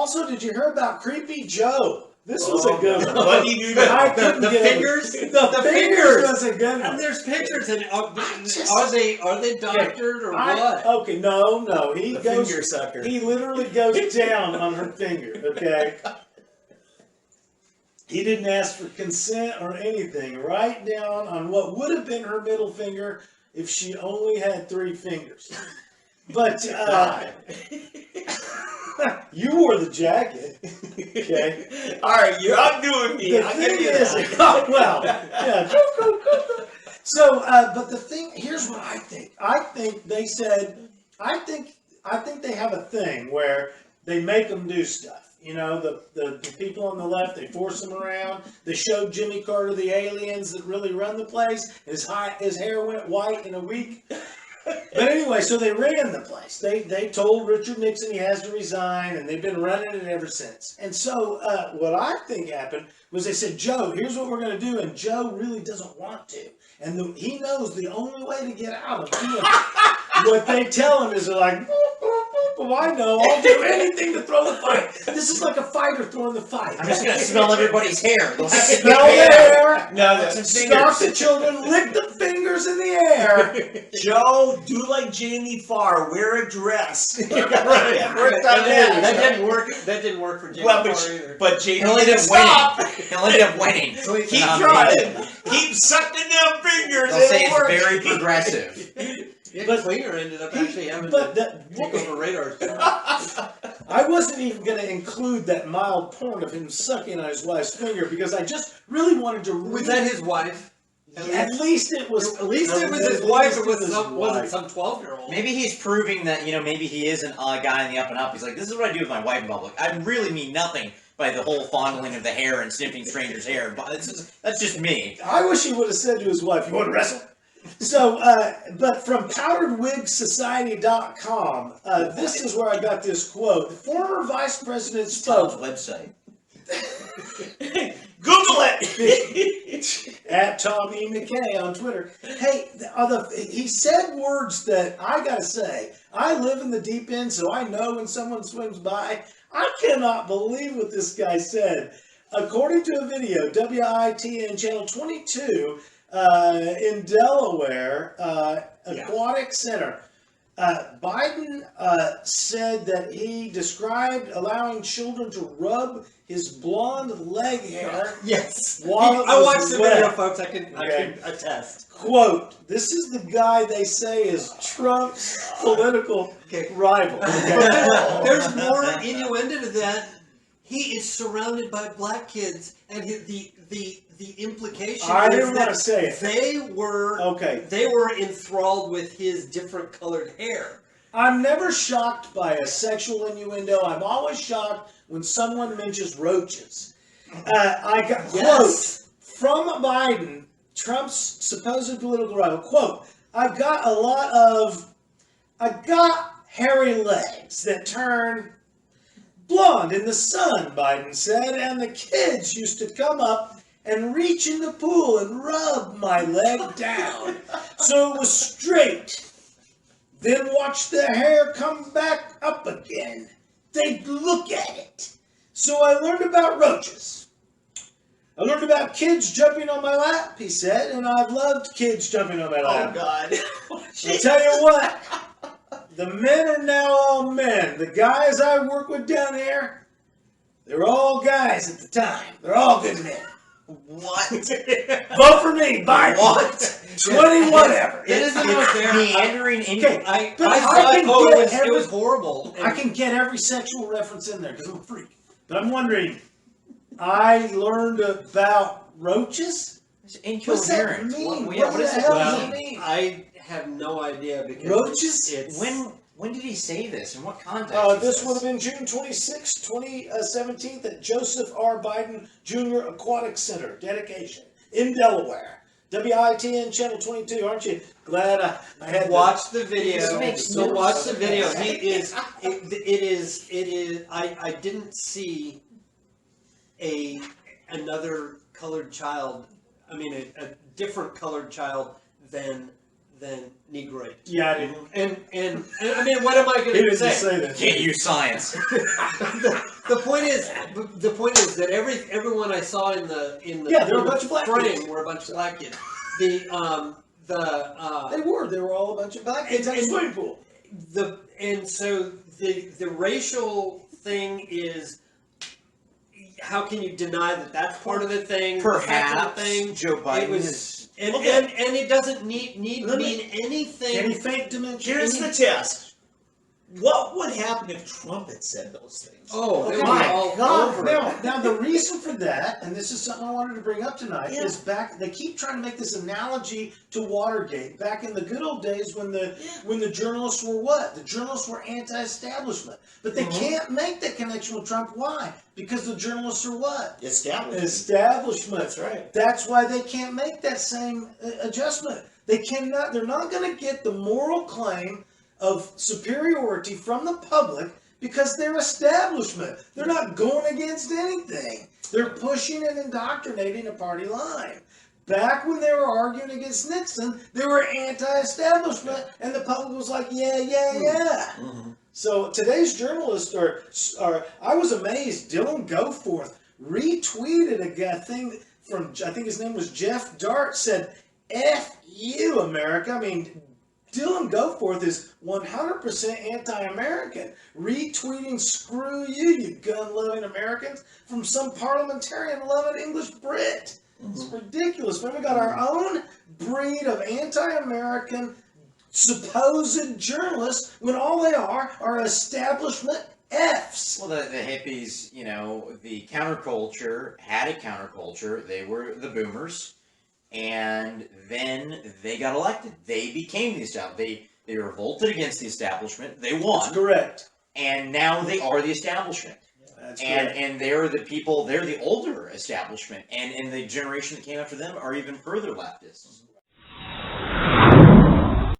Also, did you hear about Creepy Joe? This was a good one. What do you do? The fingers? The fingers was a good one. And there's pictures, and are they doctored or what? Okay, no. He The goes. finger sucker. He literally goes down on her finger. Okay. He didn't ask for consent or anything. Right down on what would have been her middle finger if she only had 3 fingers. But you wore the jacket. Okay. All right, you're outdoing me. The I'll thing give you is, that. well, yeah. So, but the thing, here's what I think. I think they said, I think they have a thing where they make them do stuff. You know, the people on the left, they force them around. They showed Jimmy Carter the aliens that really run the place. His hair went white in a week. But anyway, so they ran the place. They told Richard Nixon he has to resign, and they've been running it ever since. And so what I think happened was they said, Joe, here's what we're going to do. And Joe really doesn't want to. And he knows the only way to get out of doing what they tell him is they're like, well, I know. I'll do anything to throw the fight. This is like a fighter throwing the fight. I'm just going to smell everybody's hair. Smell the hair. No, Stop the children. Lick the fingers in the air. Joe, do like Jamie Farr. Wear a dress. That didn't work. That didn't work for Jamie Farr either. But Jamie He'll end up stop. winning. He'll end up winning. Keep trying. Keep sucking them fingers. They'll say It'll work. it's very progressive. Yeah, But- Klinger ended up actually having to take over radar. I wasn't even going to include that mild porn of him sucking on his wife's finger because I just really wanted to read. Was that his wife? At least it was. At least it was his wife. It wasn't some 12-year-old. Maybe he's proving that, maybe he is a guy in the up and up. He's like, this is what I do with my wife in public. I really mean nothing by the whole fondling of the hair and sniffing strangers' hair. But that's just me. I wish he would have said to his wife, "You want to wrestle?" So, but from powderedwigsociety.com, this is where I got this quote. The former vice president Tom's spoke website. Google it. at Tom E. McKay on Twitter. Hey, he said words that I gotta say, I live in the deep end, so I know when someone swims by. I cannot believe what this guy said. According to a video, WITN Channel 22 in Delaware, Aquatic Center, Biden said that he described allowing children to rub his blonde leg hair. Yes. While I watched the wet. video, folks. I can attest. Quote, this is the guy they say is Trump's political rival. Okay? There's more innuendo to that. He is surrounded by black kids, and the implication I is didn't that want to say it. they were enthralled with his different colored hair. I'm never shocked by a sexual innuendo. I'm always shocked when someone mentions roaches. I got quote from Biden, Trump's supposed political rival. Quote: I've got hairy legs that turn blonde in the sun, Biden said, and the kids used to come up and reach in the pool and rub my leg down so it was straight. Then watch the hair come back up again. They'd look at it. So I learned about roaches. I learned about kids jumping on my lap, he said, and I've loved kids jumping on my lap. Oh, God. I'll tell you what. The men are now all men. The guys I work with down here, they're all guys at the time. They're all good men. What? Vote for me, Biden. What? 20 whatever. It isn't what they're meandering in. Okay, I but saw I it. can Oh, get it was horrible. I can get every sexual reference in there because I'm a freak. But I'm wondering, I learned about roaches? It's What's that incoherent. mean? What What the does it hell mean? does it mean? I have no idea because Roaches? It's, When did he say this? In what context? This would have been June 26, 2017 at Joseph R. Biden Jr. Aquatic Center, dedication, in Delaware. WITN Channel 22, aren't you glad I had watch the video. This makes So no watch the sense. video. He is. It is. I didn't see another colored child. I mean, a different colored child than than Negroid. Yeah, I didn't. And I mean, what am I He going didn't to say? just say that. Can't use science. The point is that everyone I saw in the Yeah, there were a bunch of black frame kids. were a bunch of black kids. They were all a bunch of black kids at the swimming pool. So the racial thing is, how can you deny that that's part of the thing? Perhaps thing. Joe Biden It was- is. And Okay. and it doesn't mean Let me- anything. Any fake dimension? Here's the test. What would happen if Trump had said those things? Oh, they Okay. were all over it. Now the reason for that, and this is something I wanted to bring up tonight, Yeah. is they keep trying to make this analogy to Watergate. Back in the good old days when the journalists were what? The journalists were anti-establishment. But they can't make that connection with Trump. Why? Because the journalists are what? Established. Establishment. That's right. That's why they can't make that same adjustment. They cannot. They're not going to get the moral claim of superiority from the public because they're establishment. They're not going against anything. They're pushing and indoctrinating a party line. Back when they were arguing against Nixon, they were anti-establishment, and the public was like, yeah, yeah, yeah. Mm-hmm. So today's journalists are. I was amazed. Dylan Goforth retweeted a thing from, I think his name was Jeff Dart, said, "F you, America." I mean, Dylan Goforth is 100% anti-American, retweeting "screw you, you gun-loving Americans" from some parliamentarian-loving English Brit. It's ridiculous. Man, we got our own breed of anti-American supposed journalists when all they are establishment Fs. Well, the hippies, the counterculture had a counterculture. They were the boomers. And then they got elected. They became the establishment. They revolted against the establishment. They won. That's correct. And now they are the establishment. That's correct. And they're the people, they're the older establishment. And the generation that came after them are even further leftists.